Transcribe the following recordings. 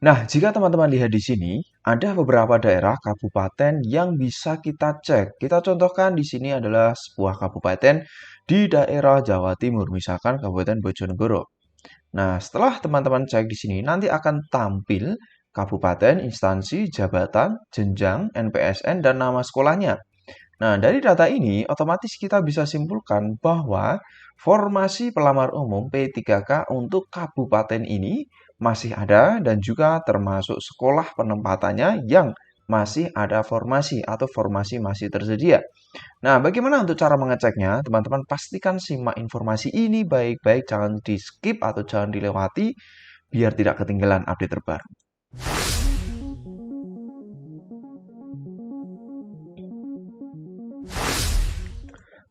Nah, jika teman-teman lihat di sini, ada beberapa daerah kabupaten yang bisa kita cek. Kita contohkan di sini adalah sebuah kabupaten di daerah Jawa Timur, misalkan Kabupaten Bojonegoro. Nah, setelah teman-teman cek di sini, nanti akan tampil kabupaten, instansi, jabatan, jenjang, NPSN, dan nama sekolahnya. Nah, dari data ini, otomatis kita bisa simpulkan bahwa formasi pelamar umum P3K untuk kabupaten ini masih ada dan juga termasuk sekolah penempatannya yang masih ada formasi atau formasi masih tersedia. Nah, bagaimana untuk cara mengeceknya? Teman-teman pastikan simak informasi ini baik-baik, jangan di-skip atau jangan dilewati biar tidak ketinggalan update terbaru.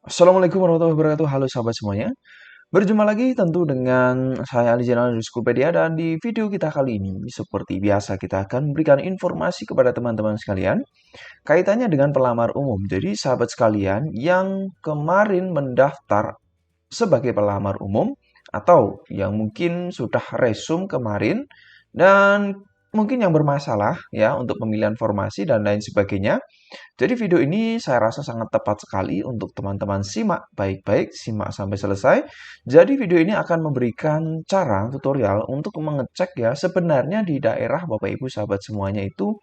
Assalamualaikum warahmatullahi wabarakatuh. Halo sahabat semuanya. Berjumpa lagi tentu dengan saya Ali Zainal dari Skupedia, dan di video kita kali ini seperti biasa kita akan memberikan informasi kepada teman-teman sekalian kaitannya dengan pelamar umum. Jadi sahabat sekalian yang kemarin mendaftar sebagai pelamar umum atau yang mungkin sudah resume kemarin dan mungkin yang bermasalah ya untuk pemilihan formasi dan lain sebagainya. Jadi video ini saya rasa sangat tepat sekali untuk teman-teman simak baik-baik, simak sampai selesai. Jadi video ini akan memberikan cara tutorial untuk mengecek ya sebenarnya di daerah Bapak Ibu sahabat semuanya itu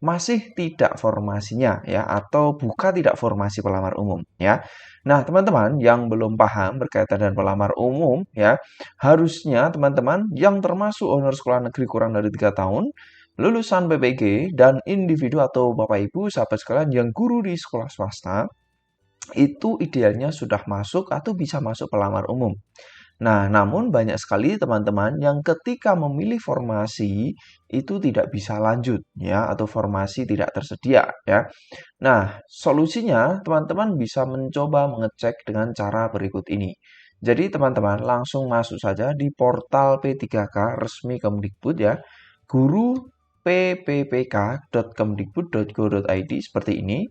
masih tidak formasinya ya atau buka tidak formasi pelamar umum ya. Nah, teman-teman yang belum paham berkaitan dengan pelamar umum ya, harusnya teman-teman yang termasuk honor sekolah negeri kurang dari 3 tahun, lulusan PPG, dan individu atau Bapak Ibu sahabat sekalian yang guru di sekolah swasta, itu idealnya sudah masuk atau bisa masuk pelamar umum. Nah, namun banyak sekali teman-teman yang ketika memilih formasi itu tidak bisa lanjut ya atau formasi tidak tersedia ya. Nah, solusinya teman-teman bisa mencoba mengecek dengan cara berikut ini. Jadi teman-teman langsung masuk saja di portal P3K resmi Kemdikbud ya. Guru pppk.kemdikbud.go.id seperti ini.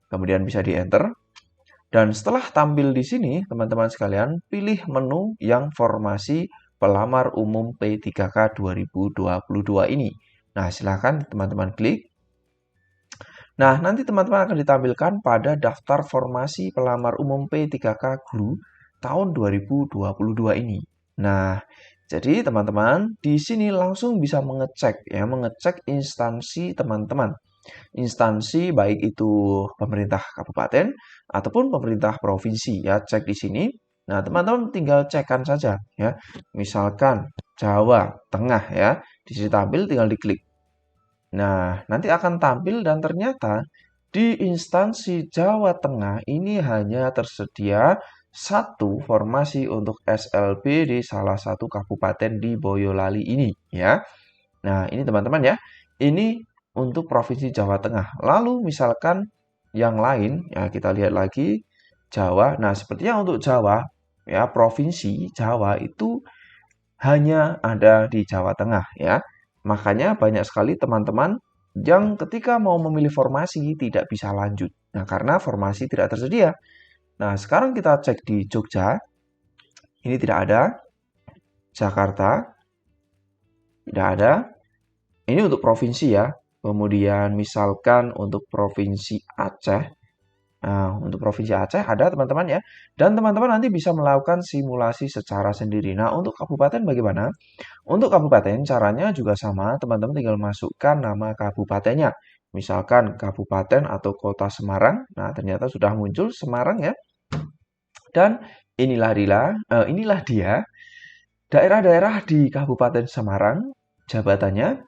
Kemudian bisa di-enter. Dan setelah tampil di sini, teman-teman sekalian, pilih menu yang formasi pelamar umum P3K 2022 ini. Nah, silakan teman-teman klik. Nah, nanti teman-teman akan ditampilkan pada daftar formasi pelamar umum P3K Guru tahun 2022 ini. Nah, jadi teman-teman di sini langsung bisa mengecek instansi teman-teman. Instansi baik itu pemerintah kabupaten ataupun pemerintah provinsi ya, cek di sini. Nah, teman-teman tinggal cekkan saja ya. Misalkan Jawa Tengah ya, di sini tampil tinggal diklik. Nah, nanti akan tampil dan ternyata di instansi Jawa Tengah ini hanya tersedia satu formasi untuk SLB di salah satu kabupaten di Boyolali ini ya. Nah, ini teman-teman ya. Ini untuk Provinsi Jawa Tengah. Lalu misalkan yang lain, ya kita lihat lagi Jawa. Nah, sepertinya untuk Jawa, ya Provinsi Jawa itu hanya ada di Jawa Tengah ya. Makanya banyak sekali teman-teman yang ketika mau memilih formasi tidak bisa lanjut. Nah, karena formasi tidak tersedia. Nah, sekarang kita cek di Jogja. Ini tidak ada. Jakarta tidak ada. Ini untuk provinsi ya. Kemudian misalkan untuk provinsi Aceh. Nah, untuk provinsi Aceh ada teman-teman ya. Dan teman-teman nanti bisa melakukan simulasi secara sendiri. Nah, untuk kabupaten bagaimana? Untuk kabupaten caranya juga sama. Teman-teman tinggal masukkan nama kabupatennya. Misalkan kabupaten atau kota Semarang. Nah, ternyata sudah muncul Semarang ya. Dan inilah dia daerah-daerah di Kabupaten Semarang, jabatannya,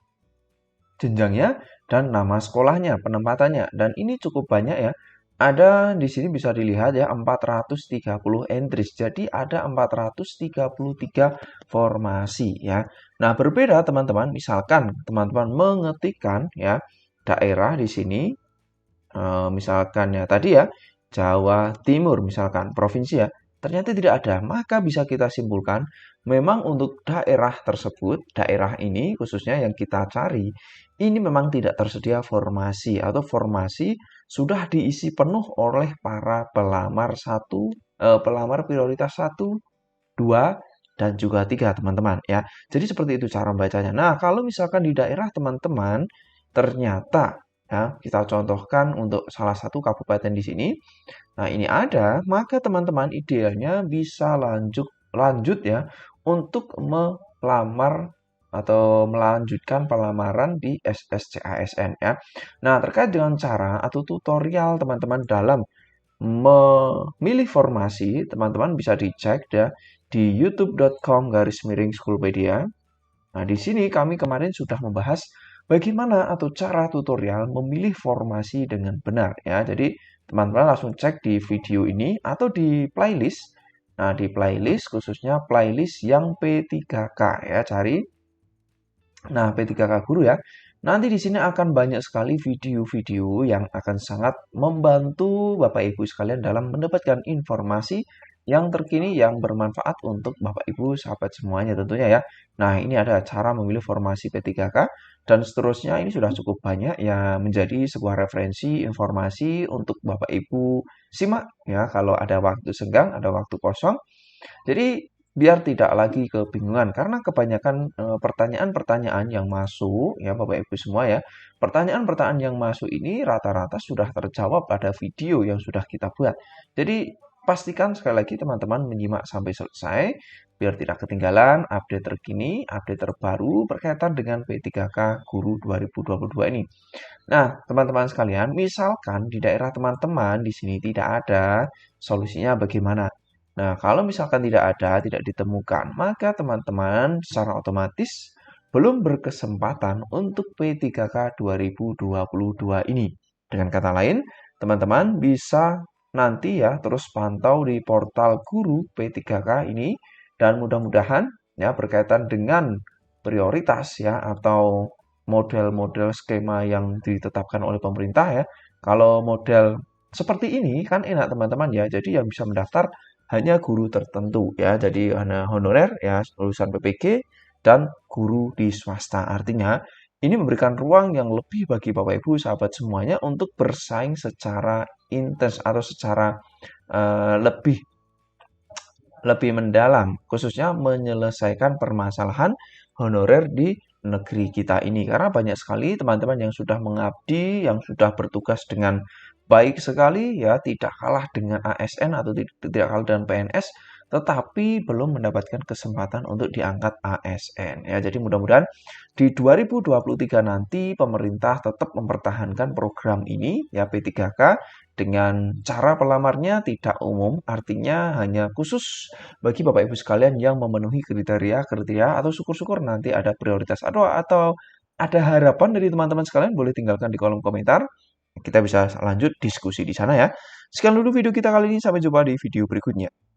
jenjangnya, dan nama sekolahnya, penempatannya. Dan ini cukup banyak ya. Ada di sini bisa dilihat ya 430 entries. Jadi ada 433 formasi ya. Nah, berbeda teman-teman, misalkan teman-teman mengetikkan ya daerah di sini misalkan ya tadi ya Jawa Timur misalkan provinsi ya. Ternyata tidak ada, maka bisa kita simpulkan memang untuk daerah tersebut, daerah ini khususnya yang kita cari, ini memang tidak tersedia formasi atau formasi sudah diisi penuh oleh para pelamar pelamar prioritas 1, 2, dan juga 3, teman-teman ya. Jadi seperti itu cara membacanya. Nah, kalau misalkan di daerah teman-teman ternyata ya, kita contohkan untuk salah satu kabupaten di sini. Nah, ini ada, maka teman-teman idealnya bisa lanjut ya untuk melamar atau melanjutkan pelamaran di SSCASN ya. Nah, terkait dengan cara atau tutorial teman-teman dalam memilih formasi, teman-teman bisa dicek ya di youtube.com/Schoolpedia. Nah, di sini kami kemarin sudah membahas bagaimana atau cara tutorial memilih formasi dengan benar ya. Jadi, teman-teman langsung cek di video ini atau di playlist. Nah, di playlist khususnya playlist yang P3K ya, cari. Nah, P3K Guru ya. Nanti di sini akan banyak sekali video-video yang akan sangat membantu Bapak Ibu sekalian dalam mendapatkan informasi yang terkini yang bermanfaat untuk Bapak Ibu sahabat semuanya tentunya ya. Nah, ini ada cara memilih formasi P3K dan seterusnya ini sudah cukup banyak ya menjadi sebuah referensi informasi untuk Bapak Ibu simak ya kalau ada waktu senggang, ada waktu kosong. Jadi biar tidak lagi kebingungan karena kebanyakan pertanyaan-pertanyaan yang masuk ya Bapak Ibu semua ya. Pertanyaan-pertanyaan yang masuk ini rata-rata sudah terjawab pada video yang sudah kita buat. Jadi pastikan sekali lagi teman-teman menyimak sampai selesai biar tidak ketinggalan update terkini, update terbaru berkaitan dengan P3K Guru 2022 ini. Nah, teman-teman sekalian, misalkan di daerah teman-teman di sini tidak ada, solusinya bagaimana? Nah, kalau misalkan tidak ada, tidak ditemukan, maka teman-teman secara otomatis belum berkesempatan untuk P3K 2022 ini. Dengan kata lain, teman-teman bisa nanti ya terus pantau di portal guru P3K ini dan mudah-mudahan ya berkaitan dengan prioritas ya atau model-model skema yang ditetapkan oleh pemerintah ya. Kalau model seperti ini kan enak teman-teman ya. Jadi yang bisa mendaftar hanya guru tertentu ya. Jadi hanya honorer ya lulusan PPG dan guru di swasta. Artinya ini memberikan ruang yang lebih bagi Bapak Ibu sahabat semuanya untuk bersaing secara intens atau secara lebih mendalam, khususnya menyelesaikan permasalahan honorer di negeri kita ini. Karena banyak sekali teman-teman yang sudah mengabdi, yang sudah bertugas dengan baik sekali, ya tidak kalah dengan ASN atau tidak kalah dengan PNS, tetapi belum mendapatkan kesempatan untuk diangkat ASN. Ya, jadi mudah-mudahan di 2023 nanti pemerintah tetap mempertahankan program ini, ya P3K, dengan cara pelamarnya tidak umum, artinya hanya khusus bagi Bapak Ibu sekalian yang memenuhi kriteria atau syukur-syukur nanti ada prioritas atau ada harapan dari teman-teman sekalian boleh tinggalkan di kolom komentar. Kita bisa lanjut diskusi di sana ya. Sekian dulu video kita kali ini, sampai jumpa di video berikutnya.